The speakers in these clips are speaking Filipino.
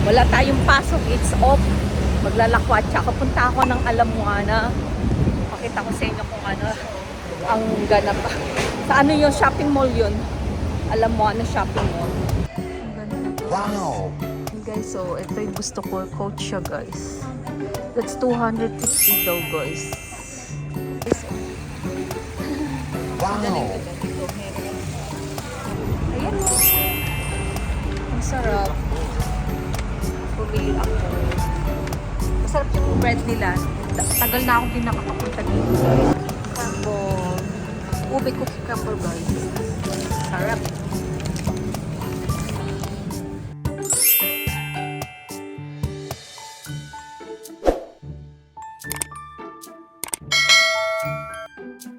Wala tayong pasok, it's off. Maglalakwatsa. Kapunta ako ng Alamoana. Pakita ko sa inyo kung ano ang ganap. Sa ano yung shopping mall yun? Alamoana shopping mall. Wow! Guys, so ito yung gusto ko. Coach siya, guys. That's 250 daw, guys. Wow! Ayan o. Ang sarap. Bumili ako. Masarap yung bread nila. Tagal na akong din nakakapunta dito. Crumble. Ube cookie crumble, guys. Sarap.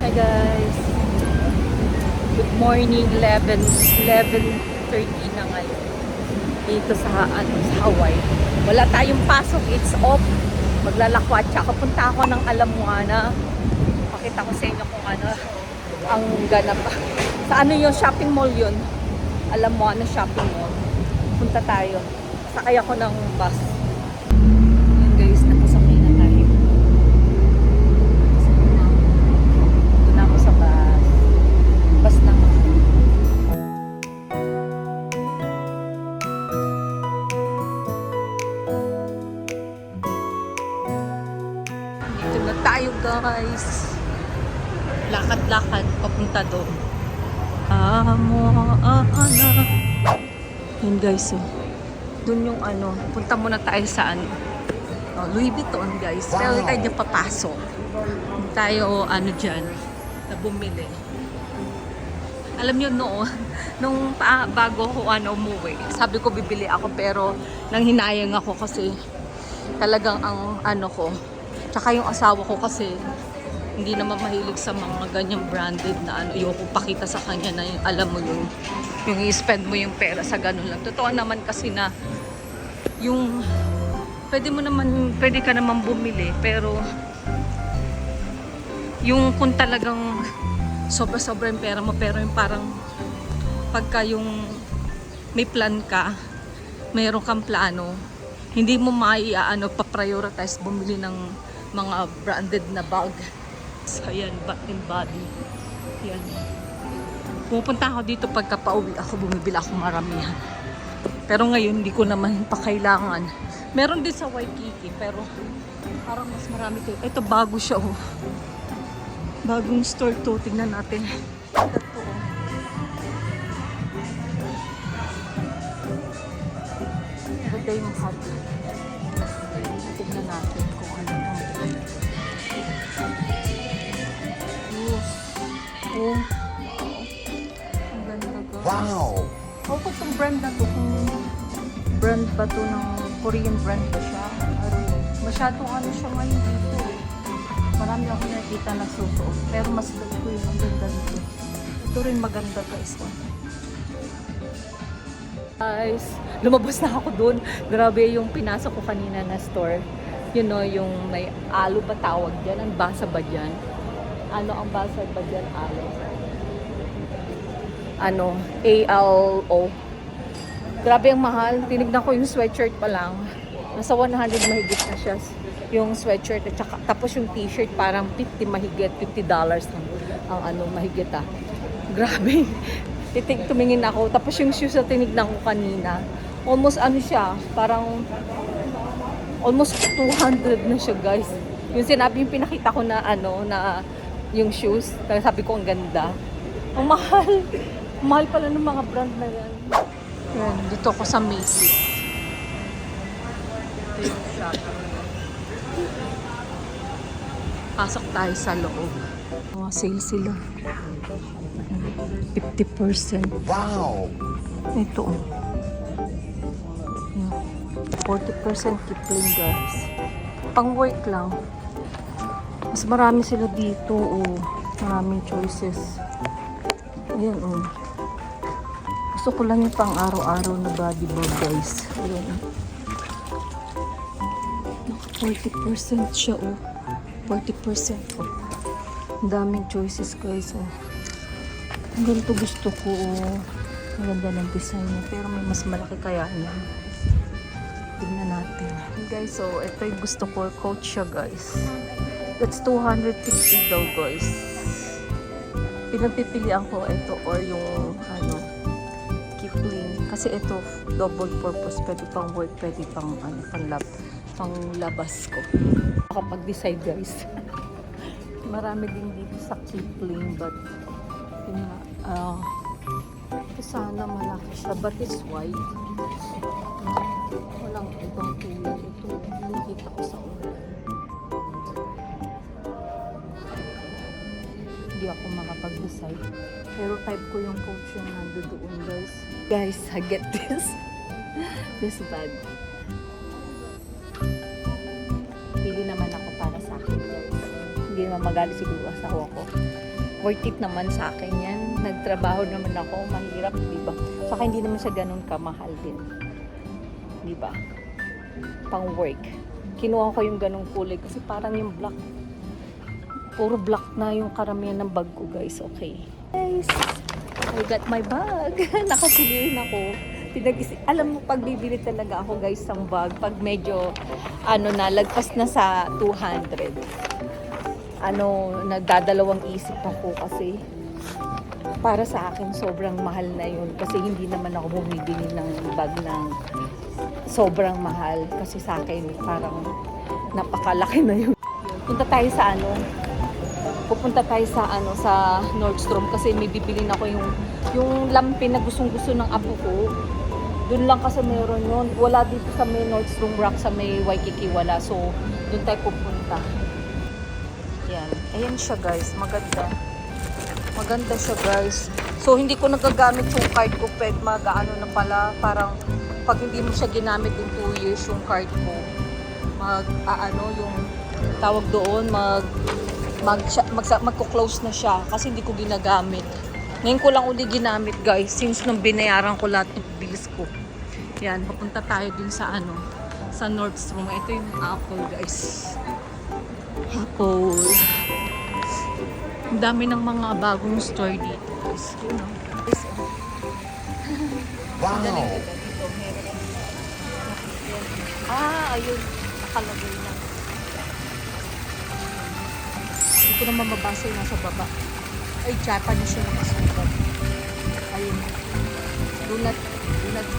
Hi guys. Good morning. 11:30 na ngayon. Dito sa Hawaii. Wala tayong pasok. It's off. Maglalakwatsa. Kapunta ako ng Alamoana. Pakita ko sa inyo kung ano ang ganap. Sa ano yung shopping mall yun? Alamoana shopping mall. Punta tayo. Sakay ako ng bus. Yun guys, nakasakay na tayo. Ito na ako sa bus. Bus na ako. Dito na tayo guys. Lakad-lakad papunta doon. Yun guys, oh. Doon yung ano, punta muna tayo sa ano. Oh, Louis Vuitton guys. Pero hindi tayo dyan papasok. Hindi tayo ano dyan na bumili. Alam nyo noon, nung bago ko umuwi, sabi ko bibili ako pero nang hinayang ako kasi talagang ang ano ko, tsaka yung asawa ko kasi hindi naman mahilig sa mga ganyang branded na ano, ayoko pakita sa kanya na yung, alam mo yung i-spend mo yung pera sa ganun lang. Totoo naman kasi na yung pwede ka naman bumili pero yung kung talagang sobra-sobra yung pera mo pero yung parang pagka yung may plan ka, mayroon kang plano, hindi mo pa-prioritize bumili ng mga branded na bag. So, ayan, Bath and Body. Ayan. Pupunta ako dito pagka pauwi ako, bumibili ako maramihan. Pero ngayon, hindi ko naman pa kailangan. Meron din sa Waikiki, pero parang mas marami ito. Ito, bago siya, oh. Bagong store to. Tingnan natin. Ito, oh. Maganda yung hub. Tingnan natin kung ano yung oh. Ang ganda ka. Wow! Ako ko itong brand na to. Kung brand ba to ng Korean brand ba siya? Masyadong ano siya ngayon dito. Marami ako nakita na susuot. Pero mas gusto ko yung ang ganda nito. Ito rin maganda guys. Guys, lumabas na ako dun. Grabe yung pinasok ko kanina na store. You know, yung may alo ba tawag dyan? Ang basa ba dyan? Ano ang basa ba dyan? Ano? A-L-O. Grabe ang mahal. Tinignan ko yung sweatshirt pa lang. Nasa 100 mahigit na siya. Yung sweatshirt at saka, tapos yung t-shirt parang 50 mahigit. $50 ang ano mahigit ah. Grabe. Tumingin ako. Tapos yung shoes na tinignan ko kanina. Almost ano siya. Parang almost 200 na siya guys. Yung sinabi yung pinakita ko na ano na yung shoes. Sabi ko ang ganda. Ang mahal. Mahal pala ng mga brand na yan. Yan, dito ako sa Macy's. Ito yung shop. Pasok tayo sa loob. Mga sale sila. 50%. Wow! Ito oh. 40% Kipling guys. Pang work lang. Mas marami sila dito oh. Maraming choices. Ayan oh. Gusto ko lang yung pang araw-araw na body bag guys. Ayan oh. 40% siya oh. 40% oh. Ang daming choices guys oh. Ang ganito gusto ko oh. Ang ganda ng design niya. Pero may mas malaki kaya yan. Tingnan natin. Guys, so ito yung gusto ko. Coach siya, guys. That's 250 daw, guys. Pinagpipilian ko ito or yung ano, Kipling. Kasi ito, double purpose. Pwede pang work, pwede pang ano, pang labas ko. Nakapag-decide, guys. Marami din dito sa Kipling, but yun nga, sana malaki siya, but it's white. Walang ibang kulay. Ito, nakita ko sa online. Hindi ako makapag-decide. Pero type ko yung coach yung nandoon, guys. Guys, I get this. This bag. Pili naman ako para sa akin, guys. Hindi naman magalit siguro asawa ko. Worth it naman sa akin yan. Nagtrabaho naman ako. Mahirap, di ba? Saka hindi naman siya ganun kamahal din. Di ba? Pang work. Kinuha ko yung ganung kulay kasi parang yung black. Puro black na yung karamihan ng bag ko, guys. Okay. Guys, I got my bag. Nakapili rin ako. Alam mo, pag bibili talaga ako, guys, ng bag, pag medyo, lagpas na sa 200. Nagdadalawang isip ako kasi para sa akin sobrang mahal na yun kasi hindi naman ako bumibili ng bag ng sobrang mahal kasi sa akin parang napakalaki na yun. Pupunta tayo sa Nordstrom kasi may bibilin ako yung lampin na gustong-gusto ng apo ko. Doon lang kasi meron yun. Wala dito sa may Nordstrom Rack sa may Waikiki, wala. So, doon tayo pupunta. Yan. Ayan siya, guys. Maganda. Maganda siya, guys. So, hindi ko nagagamit yung card ko. Pwede mag-ano na pala. Parang, pag hindi mo siya ginamit in 2 years yung card mo, yung tawag doon, magko-close na siya. Kasi hindi ko ginagamit. Ngayon ko lang uli ginamit, guys. Since nung binayaran ko lahat ng bills ko. Yan. Papunta tayo dun sa sa Nordstrom. Ito yung Apple, guys. Apple. Ang dami ng mga bagong store dito. Wow! Ayun. Nakalagay na. Hindi ko naman mabasa yung nasa baba. Ay, Japanese yung nakasulat. Ayun. Do not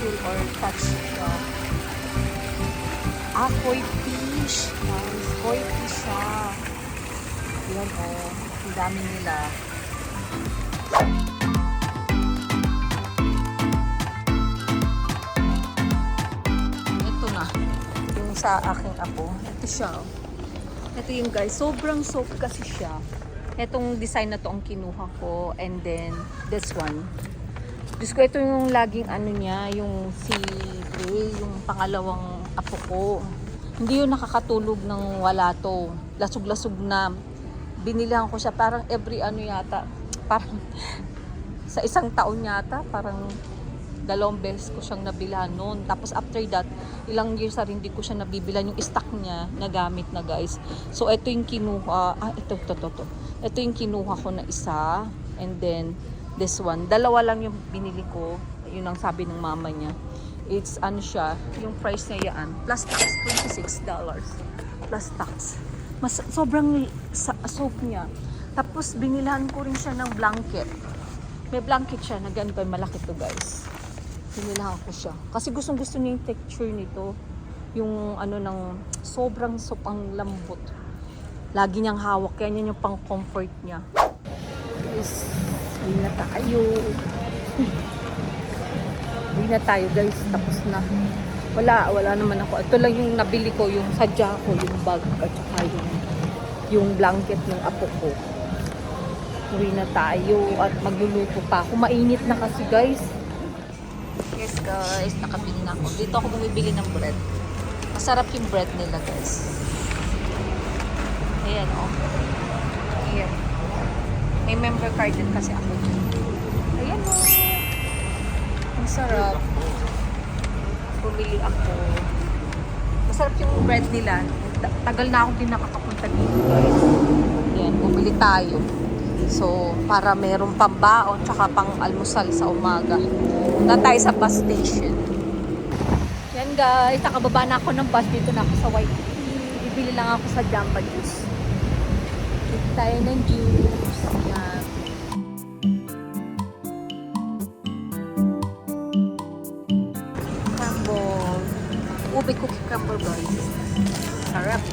feel or touch. Koi fish. Nice. Koi fish siya. Yan ang dami nila. Ito na. Yung sa aking apo. Ito siya. Ito yung guys. Sobrang soft kasi siya. Itong design na to ang kinuha ko. And then, this one. Diyos ko, ito yung laging niya. Yung si Ray. Yung pangalawang apo ko. Hindi yun nakakatulog ng wala to. Lasog-lasog na. Binilihan ko siya parang every yata. Parang sa isang taon yata. Parang 2 beses ko siyang nabilhan noon. Tapos after that, ilang years na rin hindi ko siya nabibilan. Yung stock niya, nagamit na, guys. So, ito yung kinuha. Ito. Ito yung kinuha ko na isa. And then, this one. 2 lang yung binili ko. Yun ang sabi ng mama niya. It's siya, yung price niya yan. Plus tax, $26. Plus tax. Sobrang soap niya. Tapos, binilahan ko rin siya ng blanket. May blanket siya na ganito. Malaki to, guys. Binilahan ko siya. Kasi gustong-gusto niya yung texture nito. Yung ng sobrang soap ang lambot. Lagi niyang hawak. Kaya yan yung pang-comfort niya. Guys, uwi na tayo. Uwi na tayo, guys. Tapos na. Wala naman ako. Ito lang yung nabili ko, yung sadya ko, yung bag, at saka yung blanket ng apo ko. Uwi na tayo at magluluto pa ako. Mainit na kasi, guys. Yes, guys. Nakabili na ako. Dito ako bumibili ng bread. Masarap yung bread nila, guys. Ayan, oh. Ayan. May member card din kasi ako. Ayan, oh. Ang sarap. Bumili ako. Masarap yung bread nila. Tagal na akong din nakakapunta dito, guys. Ayan, bumili tayo. So, para merong pambaon tsaka pang almusal sa umaga. Punta tayo sa bus station. Yan, guys, nakababa na ako ng bus. Dito na ako sa White. Bibili lang ako sa Jamba Juice. Bibili tayo ng juice. Yan. Crumble. Ube cookie crumble guys. Sarap.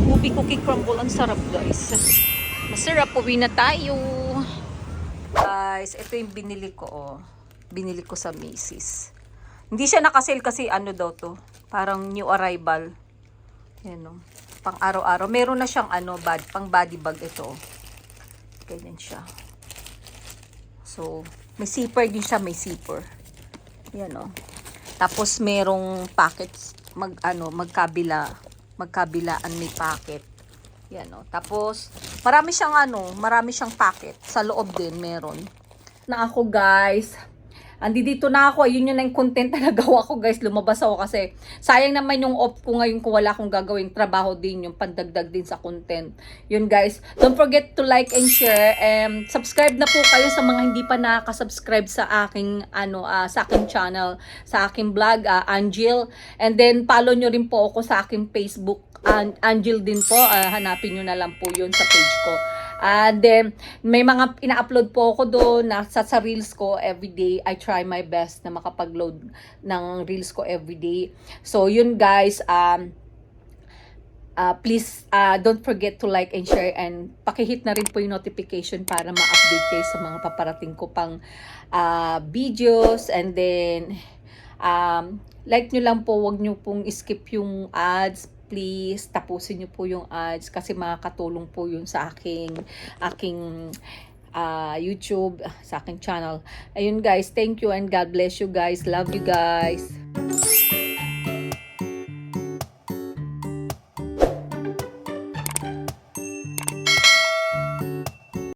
Ube cookie crumble. Ang sarap guys. Masarap. Uwi na tayo. Guys, ito yung binili ko. Oh. Binili ko sa Macy's. Hindi siya nakasale kasi ano daw to. Parang new arrival. Yan o. Pang araw-araw. Meron na siyang ano, pang body bag ito. Ganyan siya. So, may zipper din siya. May zipper. Yan o. Tapos merong packets. Magkabilaan may packet. Yan o. Tapos, marami siyang packet. Sa loob din meron. Na ako guys. Andito na ako. Ayun yun na yung content na nagawa ko guys. Lumabas ako kasi sayang naman yung off ko ngayon kung wala akong gagawing trabaho din. Yung pandagdag din sa content. Yun guys. Don't forget to like and share. And subscribe na po kayo sa mga hindi pa nakaka-subscribe sa aking sa aking channel, sa aking vlog, Angel. And then follow nyo rin po ako sa aking Facebook. Angel din po. Hanapin nyo na lang po yun sa page ko. And then, may mga ina-upload po ako doon sa reels ko everyday. I try my best na makapag-load ng reels ko everyday. So, yun guys, please don't forget to like and share and pakihit na rin po yung notification para ma-update kayo sa mga paparating ko pang videos. And then, like nyo lang po, wag nyo pong skip yung ads. Please, tapusin niyo po yung ads kasi makakatulong po yun sa aking YouTube, sa aking channel. Ayun guys, thank you and God bless you guys. Love you guys.